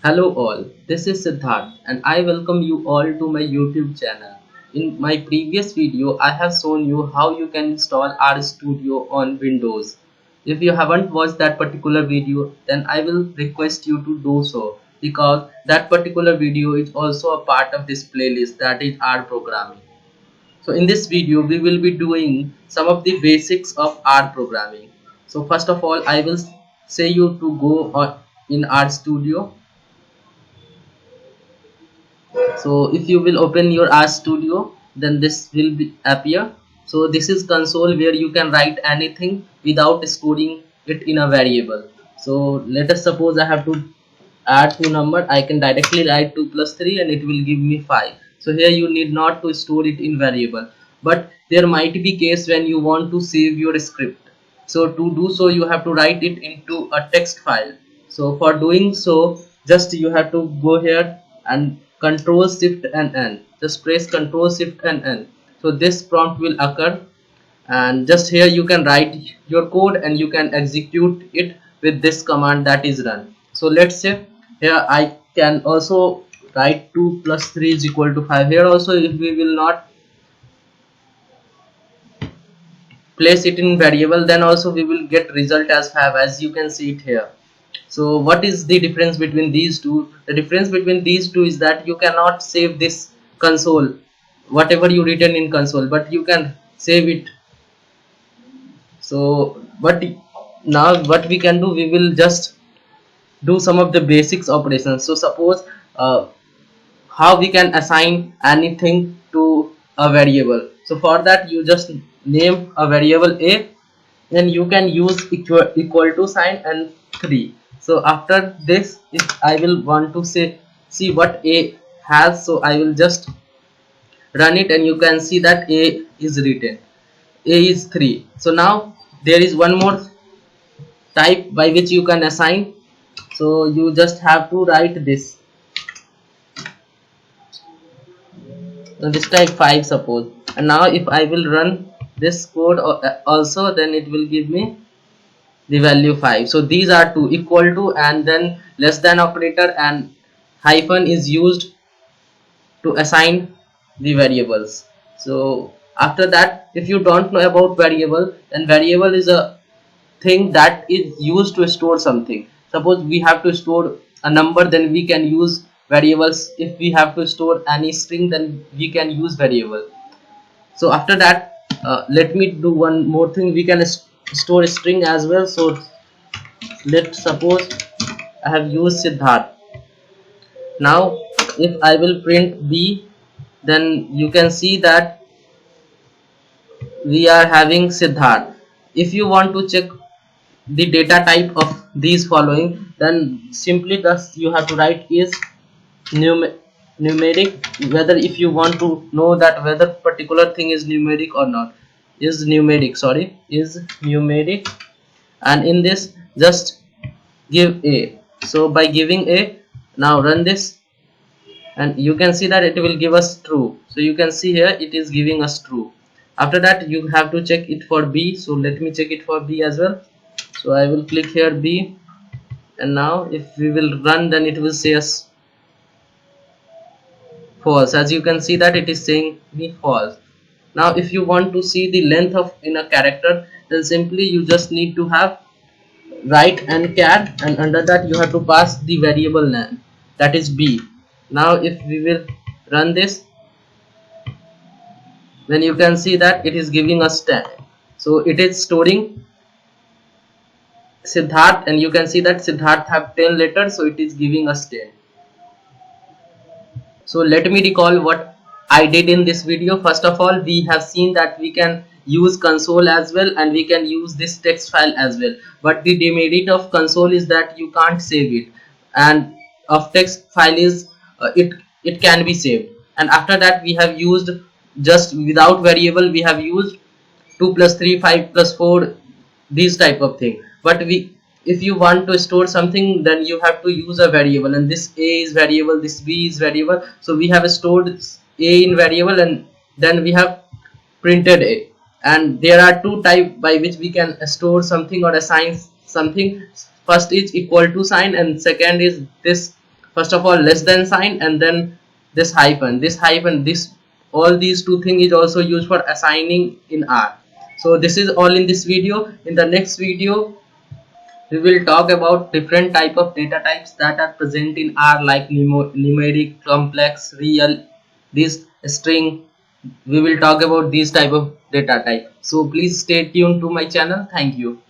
Hello all, this is Siddharth and I welcome you all to my YouTube channel. In my previous video, I have shown you how you can install RStudio on Windows. If you haven't watched that particular video, then I will request you to do so because that particular video is also a part of this playlist, that is R programming. So in this video, we will be doing some of the basics of R programming. So first of all, I will say you to go on in RStudio. So if you will open your RStudio, then this will be appear. So this is console where you can write anything without storing it in a variable. So let us suppose I have to add two number. I can directly write 2 plus 3 and it will give me 5. So here you need not to store it in variable, but there might be case when you want to save your script. So to do so, you have to write it into a text file. So for doing so, just you have to go here and control shift and n, just press control shift and n. So this prompt will occur, and just here you can write your code and you can execute it with this command, that is run. So let's say here I can also write 2 plus 3 is equal to 5. Here also, if we will not place it in variable, then also we will get result as 5, as you can see it here. So what is the difference between these two? The difference between these two is that you cannot save this console, whatever you written in console, but you can save it. So but now what we can do, we will just do some of the basics operations. So suppose how we can assign anything to a variable. So for that, you just name a variable a, then you can use equal to sign and 3. So after this, if I will want to say see what a has, so I will just run it and you can see that a is written, a is 3. So now there is one more type by which you can assign. So you just have to write this. So this type 5 suppose, and now if I will run this code also, then it will give me the value 5. So these are two, equal to and then less than operator, and hyphen is used to assign the variables. So after that, if you don't know about variable, then variable is a thing that is used to store something. Suppose we have to store a number, then we can use variables. If we have to store any string, then we can use variable. So after that, let me do one more thing. We can store a string as well. So let's suppose I have used Siddharth. Now if I will print b, then you can see that we are having Siddharth. If you want to check the data type of these following, then simply thus you have to write is numeric, whether if you want to know that whether particular thing is numeric or not, is numeric, sorry, is numeric, and in this just give a. So by giving a, now run this and you can see that it will give us true. So you can see here it is giving us true. After that, you have to check it for b. So let me check it for b as well. So I will click here b, and now if we will run, then it will say us false. As you can see that it is saying me false. Now if you want to see the length of in a character, then simply you just need to have write and char, and under that you have to pass the variable name, that is b. Now if we will run this, then you can see that it is giving us 10. So it is storing Siddharth, and you can see that Siddharth have 10 letters, so it is giving us 10. So let me recall what I did in this video. First of all, we have seen that we can use console as well, and we can use this text file as well, but the demerit of console is that you can't save it, and of text file is it can be saved. And after that, we have used just without variable, we have used 2 plus 3, 5 plus 4, these type of thing. But we, if you want to store something, then you have to use a variable, and this a is variable, this b is variable. So we have stored a in variable, and then we have printed a. And there are two types by which we can store something or assign something. First is equal to sign, and second is this first of all less than sign, and then this all these two things is also used for assigning in R. So this is all in this video. In the next video we will talk about different type of data types that are present in R, like numeric, complex, real, this string. We will talk about these type of data type. So please stay tuned to my channel. Thank you.